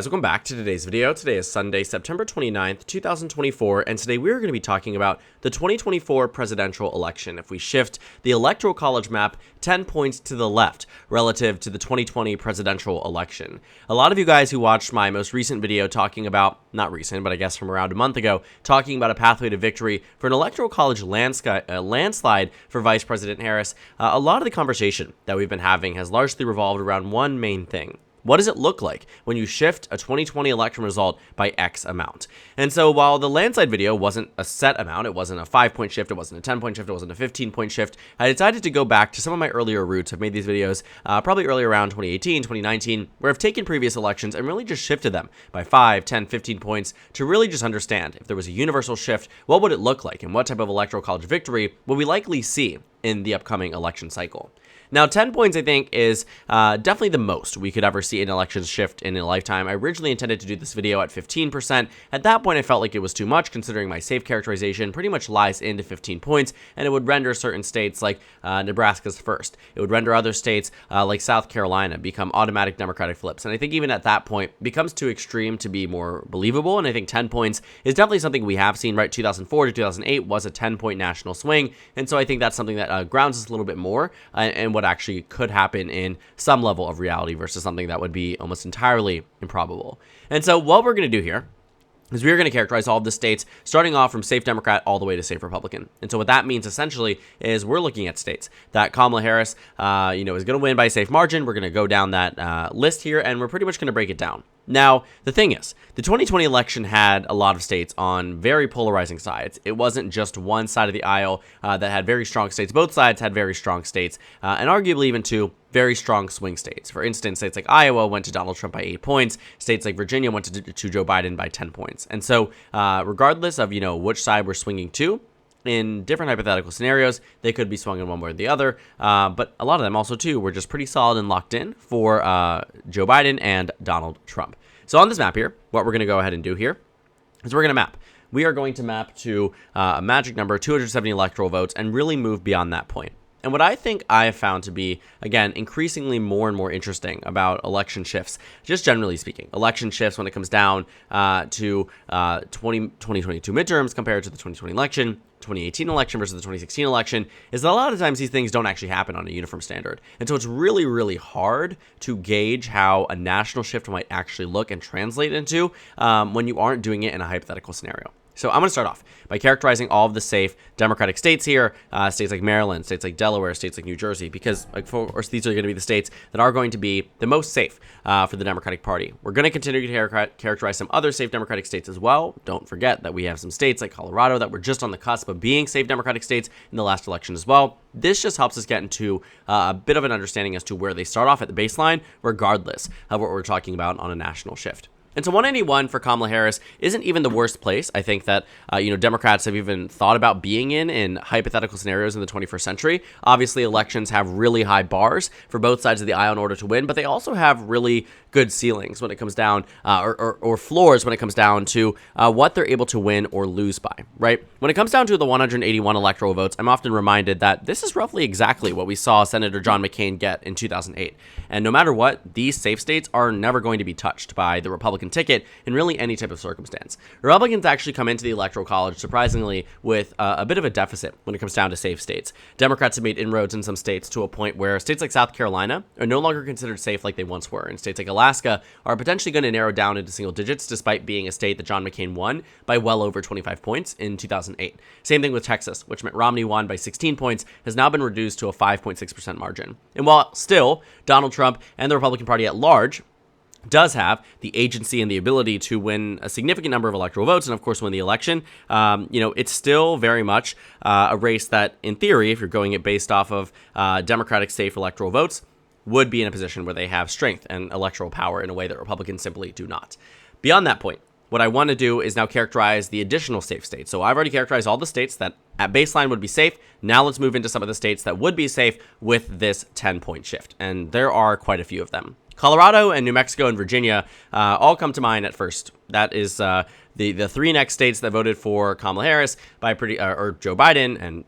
Welcome back to today's video. Today is Sunday, September 29th, 2024, and today we're going to be talking about the 2024 presidential election. If we shift the Electoral College map 10 points to the left relative to the 2020 presidential election. A lot of you guys who watched my most recent video talking about, not recent, but I guess from around a month ago, talking about a pathway to victory for an Electoral College landslide for Vice President Harris, a lot of the conversation that we've been having has largely revolved around one main thing. What does it look like when you shift a 2020 election result by X amount? And so while the landslide video wasn't a set amount, it wasn't a 5-point shift, it wasn't a 10-point shift, it wasn't a 15-point shift, I decided to go back to some of my earlier roots. I've made these videos probably early around 2018, 2019, where I've taken previous elections and really just shifted them by 5, 10, 15 points to really just understand if there was a universal shift, what would it look like and what type of Electoral College victory would we likely see in the upcoming election cycle. Now, 10 points, I think, is definitely the most we could ever see an election shift in a lifetime. I originally intended to do this video at 15%. At that point, I felt like it was too much, considering my safe characterization pretty much lies into 15 points, and it would render certain states like Nebraska's first. It would render other states like South Carolina become automatic Democratic flips. And I think even at that point, it becomes too extreme to be more believable, and I think 10 points is definitely something we have seen, right? 2004 to 2008 was a 10-point national swing, and so I think that's something that grounds us a little bit more, and what actually could happen in some level of reality versus something that would be almost entirely improbable. And so what we're going to do here is we're going to characterize all of the states, starting off from safe Democrat all the way to safe Republican. And so what that means essentially is we're looking at states that Kamala Harris, is going to win by a safe margin. We're going to go down that list here, and we're pretty much going to break it down. Now, the thing is, the 2020 election had a lot of states on very polarizing sides. It wasn't just one side of the aisle that had very strong states. Both sides had very strong states, and arguably even two very strong swing states. For instance, states like Iowa went to Donald Trump by 8 points. States like Virginia went to Joe Biden by 10 points. And so regardless of, which side we're swinging to, in different hypothetical scenarios, they could be swung in one way or the other, but a lot of them also, too, were just pretty solid and locked in for Joe Biden and Donald Trump. So on this map here, what we're going to go ahead and do here is we're going to map. We are going to map to a magic number, 270 electoral votes, and really move beyond that point. And what I think I have found to be, again, increasingly more and more interesting about election shifts, just generally speaking, election shifts when it comes down to 2022 midterms compared to the 2020 election, 2018 election versus the 2016 election, is that a lot of times these things don't actually happen on a uniform standard. And so it's really, really hard to gauge how a national shift might actually look and translate into when you aren't doing it in a hypothetical scenario. So I'm going to start off by characterizing all of the safe Democratic states here, states like Maryland, states like Delaware, states like New Jersey, because of course these are going to be the states that are going to be the most safe for the Democratic Party. We're going to continue to characterize some other safe Democratic states as well. Don't forget that we have some states like Colorado that were just on the cusp of being safe Democratic states in the last election as well. This just helps us get into a bit of an understanding as to where they start off at the baseline, regardless of what we're talking about on a national shift. And so 191 for Kamala Harris isn't even the worst place I think that, Democrats have even thought about being in hypothetical scenarios in the 21st century. Obviously, elections have really high bars for both sides of the aisle in order to win, but they also have really good ceilings when it comes down, or floors when it comes down to what they're able to win or lose by, right? When it comes down to the 181 electoral votes, I'm often reminded that this is roughly exactly what we saw Senator John McCain get in 2008. And no matter what, these safe states are never going to be touched by the Republican ticket in really any type of circumstance. Republicans actually come into the Electoral College, surprisingly, with a bit of a deficit when it comes down to safe states. Democrats have made inroads in some states to a point where states like South Carolina are no longer considered safe like they once were, and states like Alaska are potentially going to narrow down into single digits despite being a state that John McCain won by well over 25 points in 2008. Same thing with Texas, which Mitt Romney won by 16 points, has now been reduced to a 5.6% margin. And while still Donald Trump and the Republican Party at large does have the agency and the ability to win a significant number of electoral votes and, of course, win the election, it's still very much a race that, in theory, if you're going it based off of Democratic safe electoral votes, would be in a position where they have strength and electoral power in a way that Republicans simply do not. Beyond that point, what I want to do is now characterize the additional safe states. So I've already characterized all the states that at baseline would be safe. Now let's move into some of the states that would be safe with this 10-point shift. And there are quite a few of them. Colorado and New Mexico and Virginia all come to mind at first. That is the three next states that voted for Kamala Harris by or Joe Biden, and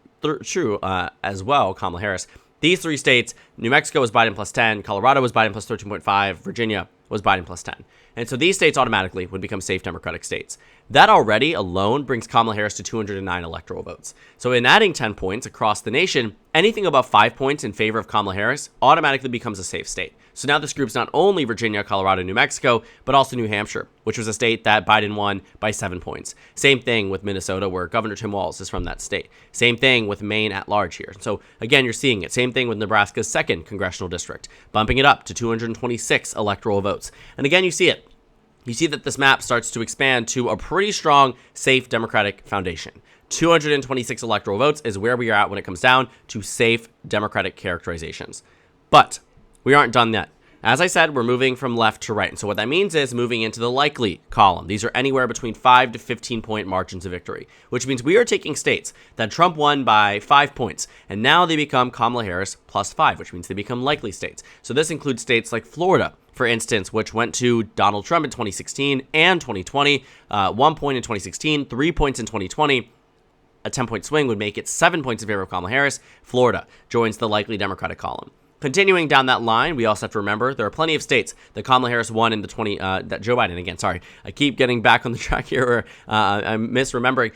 as well, Kamala Harris. These three states, New Mexico was Biden plus 10, Colorado was Biden plus 13.5, Virginia was Biden plus 10. And so these states automatically would become safe Democratic states. That already alone brings Kamala Harris to 209 electoral votes. So in adding 10 points across the nation, anything above 5 points in favor of Kamala Harris automatically becomes a safe state. So now this group's not only Virginia, Colorado, New Mexico, but also New Hampshire, which was a state that Biden won by 7 points. Same thing with Minnesota, where Governor Tim Walz is from that state. Same thing with Maine at large here. So again, you're seeing it. Same thing with Nebraska's 2nd congressional district, bumping it up to 226 electoral votes. And again, you see it. You see that this map starts to expand to a pretty strong, safe Democratic foundation. 226 electoral votes is where we are at when it comes down to safe Democratic characterizations. But we aren't done yet. As I said, we're moving from left to right. And so what that means is moving into the likely column. These are anywhere between 5 to 15 point margins of victory, which means we are taking states that Trump won by 5 points, and now they become Kamala Harris plus 5, which means they become likely states. So this includes states like Florida, for instance, which went to Donald Trump in 2016 and 2020, 1 point in 2016, 3 points in 2020. A 10-point swing would make it 7 points in favor of Kamala Harris. Florida joins the likely Democratic column. Continuing down that line, we also have to remember there are plenty of states that Kamala Harris won in the that Joe Biden, again, sorry, I keep getting back on the track here, or I'm misremembering.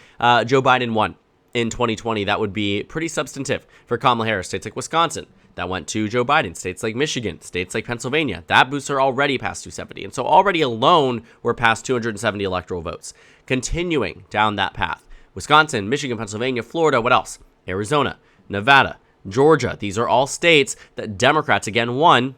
Joe Biden won in 2020. That would be pretty substantive for Kamala Harris. States like Wisconsin, that went to Joe Biden. States like Michigan, states like Pennsylvania, that boosts are already past 270. And so already alone, we're past 270 electoral votes. Continuing down that path, Wisconsin, Michigan, Pennsylvania, Florida, what else? Arizona, Nevada, Georgia. These are all states that Democrats again won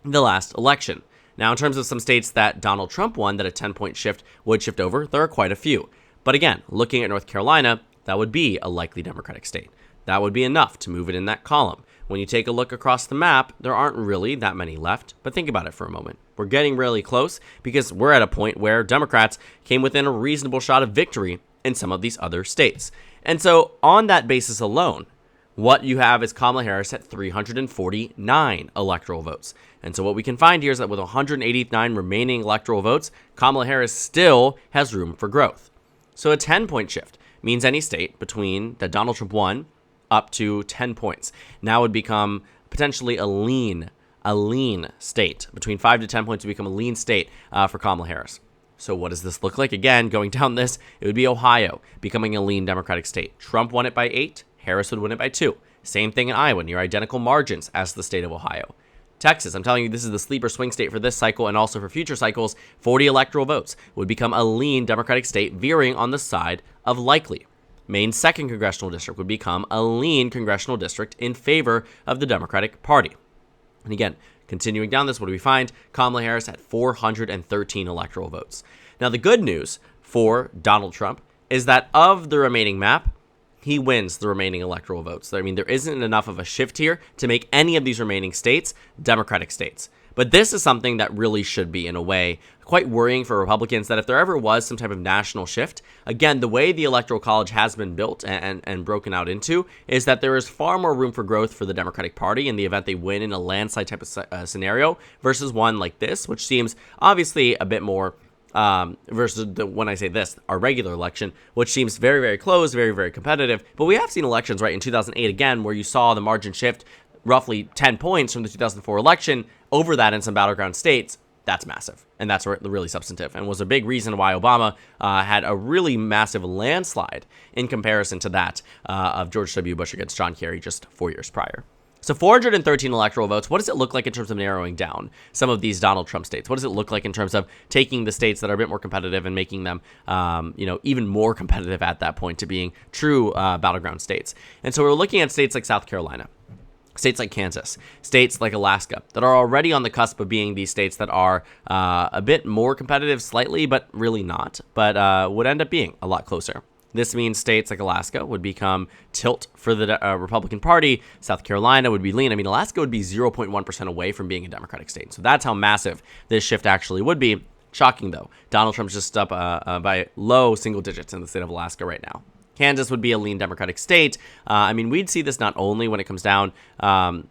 the last election. Now, in terms of some states that Donald Trump won that a 10-point shift would shift over, there are quite a few. But again, looking at North Carolina, that would be a likely Democratic state. That would be enough to move it in that column. When you take a look across the map, there aren't really that many left, but think about it for a moment. We're getting really close because we're at a point where Democrats came within a reasonable shot of victory in some of these other states. And so on that basis alone, what you have is Kamala Harris at 349 electoral votes. And so what we can find here is that with 189 remaining electoral votes, Kamala Harris still has room for growth. So a 10-point shift means any state between that Donald Trump won up to 10 points now would become potentially a lean state. Between 5 to 10 points would become a lean state for Kamala Harris. So what does this look like? Again, going down this, it would be Ohio becoming a lean Democratic state. Trump won it by 8. Harris would win it by 2. Same thing in Iowa, near identical margins as the state of Ohio. Texas, I'm telling you, this is the sleeper swing state for this cycle and also for future cycles. 40 electoral votes would become a lean Democratic state, veering on the side of likely. Maine's 2nd congressional district would become a lean congressional district in favor of the Democratic Party. And again, continuing down this, what do we find? Kamala Harris at 413 electoral votes. Now, the good news for Donald Trump is that of the remaining map, he wins the remaining electoral votes. I mean, there isn't enough of a shift here to make any of these remaining states Democratic states. But this is something that really should be, in a way, quite worrying for Republicans, that if there ever was some type of national shift, again, the way the Electoral College has been built and broken out into is that there is far more room for growth for the Democratic Party in the event they win in a landslide type of scenario versus one like this, which seems obviously a bit more versus when I say this, our regular election, which seems very, very close, very, very competitive. But we have seen elections, right, in 2008 again, where you saw the margin shift roughly 10 points from the 2004 election over that in some battleground states. That's massive, and that's really substantive, and was a big reason why Obama had a really massive landslide in comparison to that of George W. Bush against John Kerry just 4 years prior. So 413 electoral votes, what does it look like in terms of narrowing down some of these Donald Trump states? What does it look like in terms of taking the states that are a bit more competitive and making them, even more competitive at that point to being true battleground states? And so we're looking at states like South Carolina, states like Kansas, states like Alaska that are already on the cusp of being these states that are a bit more competitive slightly, but really not, but would end up being a lot closer. This means states like Alaska would become tilt for the Republican Party. South Carolina would be lean. I mean, Alaska would be 0.1% away from being a Democratic state. So that's how massive this shift actually would be. Shocking, though. Donald Trump's just up by low single digits in the state of Alaska right now. Kansas would be a lean Democratic state. We'd see this not only when it comes down to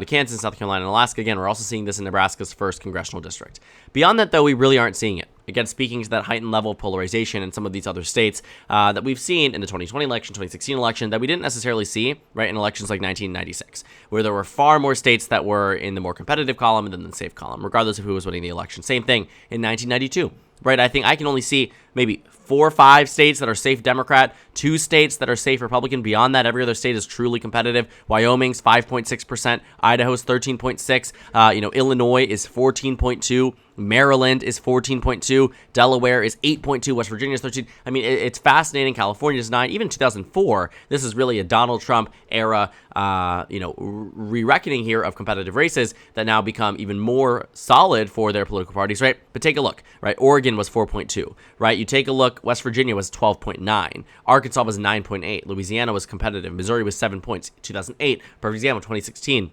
Kansas, South Carolina, and Alaska. Again, we're also seeing this in Nebraska's 1st congressional district. Beyond that, though, we really aren't seeing it. Again, speaking to that heightened level of polarization in some of these other states that we've seen in the 2020 election, 2016 election, that we didn't necessarily see, right, in elections like 1996, where there were far more states that were in the more competitive column than the safe column, regardless of who was winning the election. Same thing in 1992. Right, I think I can only see maybe 4 or 5 states that are safe Democrat, 2 states that are safe Republican. Beyond that, every other state is truly competitive. Wyoming's 5.6%, Idaho's 13.6%, Illinois is 14.2%. Maryland is 14.2, Delaware is 8.2, West Virginia is 13. I mean, it's fascinating. California is 9. Even 2004, this is really a Donald Trump era, re-reckoning here of competitive races that now become even more solid for their political parties, right? But take a look, right? Oregon was 4.2, right? You take a look, West Virginia was 12.9, Arkansas was 9.8, Louisiana was competitive, Missouri was 7 points, 2008, for example, 2016.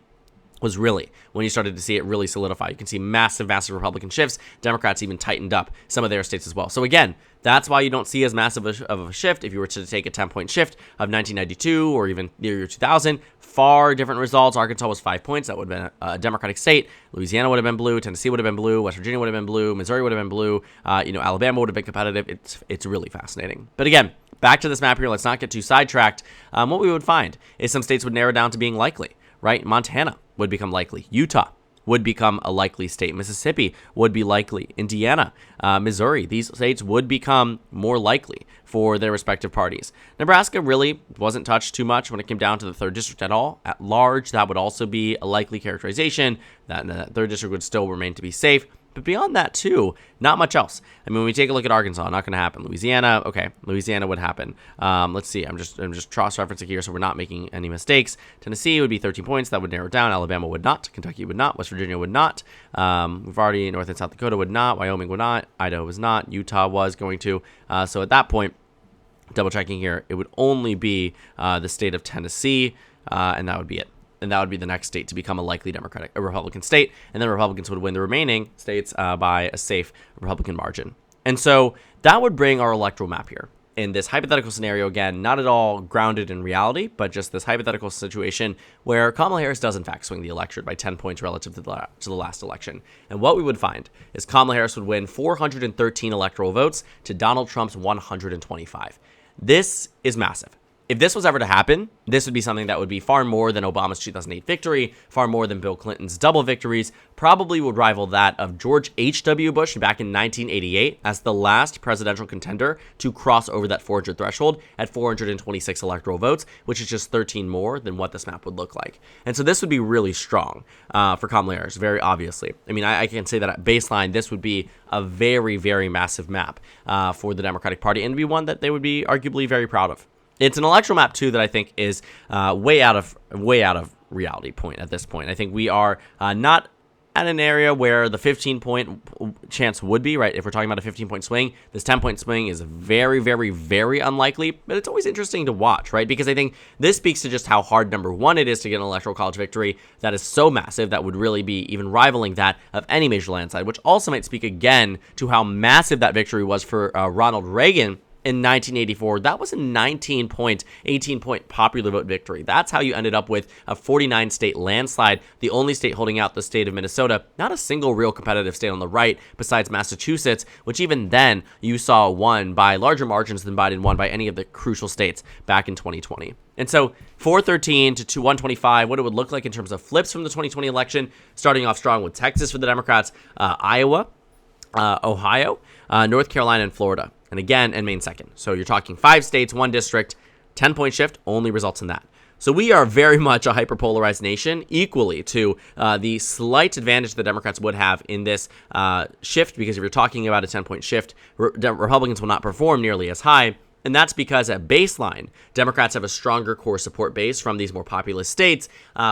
Was really when you started to see it really solidify. You can see massive Republican shifts. Democrats even tightened up some of their states as well. So again, that's why you don't see as massive of a shift. If you were to take a 10-point shift of 1992 or even near year 2000, far different results. Arkansas was 5 points. That would have been a Democratic state. Louisiana would have been blue. Tennessee would have been blue. West Virginia would have been blue. Missouri would have been blue. Alabama would have been competitive. It's really fascinating. But again, back to this map here. Let's not get too sidetracked. What we would find is some states would narrow down to being likely, right? Montana would become likely. Utah would become a likely state. Mississippi would be likely. Indiana, Missouri, these states would become more likely for their respective parties. Nebraska really wasn't touched too much when it came down to the 3rd district at all. At large, that would also be a likely characterization. That the 3rd district would still remain to be safe. But beyond that, too, not much else. I mean, when we take a look at Arkansas, not going to happen. Louisiana, okay, Louisiana would happen. Let's see. I'm just cross-referencing here, so we're not making any mistakes. Tennessee would be 13 points. That would narrow it down. Alabama would not. Kentucky would not. West Virginia would not. We've already North and South Dakota would not. Wyoming would not. Idaho was not. Utah was going to. So at that point, double-checking here, it would only be the state of Tennessee, and that would be it. And that would be the next state to become a likely Republican state, and then Republicans would win the remaining states by a safe Republican margin. And so that would bring our electoral map here. In this hypothetical scenario, again, not at all grounded in reality, but just this hypothetical situation where Kamala Harris does in fact swing the electorate by 10 points relative to the last election. And what we would find is Kamala Harris would win 413 electoral votes to Donald Trump's 125. This is massive. If this was ever to happen, this would be something that would be far more than Obama's 2008 victory, far more than Bill Clinton's double victories, probably would rival that of George H.W. Bush back in 1988 as the last presidential contender to cross over that 400 threshold at 426 electoral votes, which is just 13 more than what this map would look like. And so this would be really strong for Kamala Harris, very obviously. I mean, I can say that at baseline, this would be a very, very massive map for the Democratic Party, and be one that they would be arguably very proud of. It's an electoral map, too, that I think is way out of reality point at this point. I think we are not at an area where the 15-point chance would be, right? If we're talking about a 15-point swing, this 10-point swing is very, very, very unlikely, but it's always interesting to watch, right? Because I think this speaks to just how hard, number one, it is to get an electoral college victory that is so massive that would really be even rivaling that of any major landslide, which also might speak again to how massive that victory was for Ronald Reagan in 1984. That was a 18-point popular vote victory. That's how you ended up with a 49-state landslide, the only state holding out the state of Minnesota. Not a single real competitive state on the right besides Massachusetts, which even then you saw won by larger margins than Biden won by any of the crucial states back in 2020. And so 413 to 125, what it would look like in terms of flips from the 2020 election, starting off strong with Texas for the Democrats, Iowa, Ohio, North Carolina, and Florida. And again, and Maine second. So you're talking 5 states, 1 district, 10-point shift only results in that. So we are very much a hyperpolarized nation, equally to the slight advantage the Democrats would have in this shift, because if you're talking about a 10-point shift, Republicans will not perform nearly as high. And that's because at baseline, Democrats have a stronger core support base from these more populous states,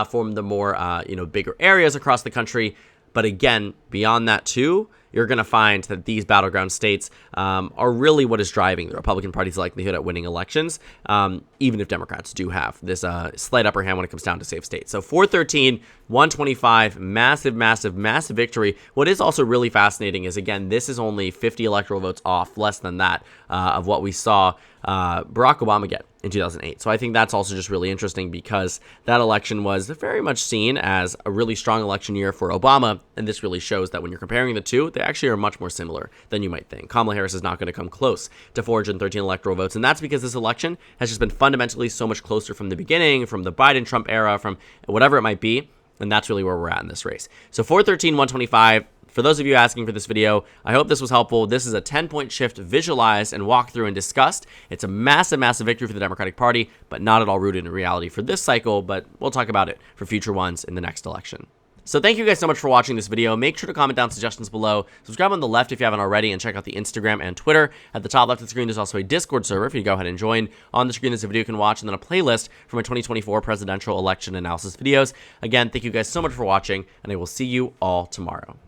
from the more bigger areas across the country. But again, beyond that too, you're going to find that these battleground states are really what is driving the Republican Party's likelihood at winning elections, even if Democrats do have this slight upper hand when it comes down to safe states. So 413, 125, massive, massive, massive victory. What is also really fascinating is, again, this is only 50 electoral votes off, less than that, of what we saw Barack Obama get in 2008. So I think that's also just really interesting, because that election was very much seen as a really strong election year for Obama, and this really shows that when you're comparing the two, they actually are much more similar than you might think. Kamala Harris is not going to come close to 413 electoral votes, and that's because this election has just been fundamentally so much closer from the beginning, from the Biden-Trump era, from whatever it might be, and that's really where we're at in this race. So 413, 125. For those of you asking for this video, I hope this was helpful. This is a 10-point shift visualized and walked through and discussed. It's a massive, massive victory for the Democratic Party, but not at all rooted in reality for this cycle, but we'll talk about it for future ones in the next election. So thank you guys so much for watching this video. Make sure to comment down suggestions below. Subscribe on the left if you haven't already, and check out the Instagram and Twitter. At the top left of the screen, there's also a Discord server for you to go ahead and join. On the screen, there's a video you can watch, and then a playlist for my 2024 presidential election analysis videos. Again, thank you guys so much for watching, and I will see you all tomorrow.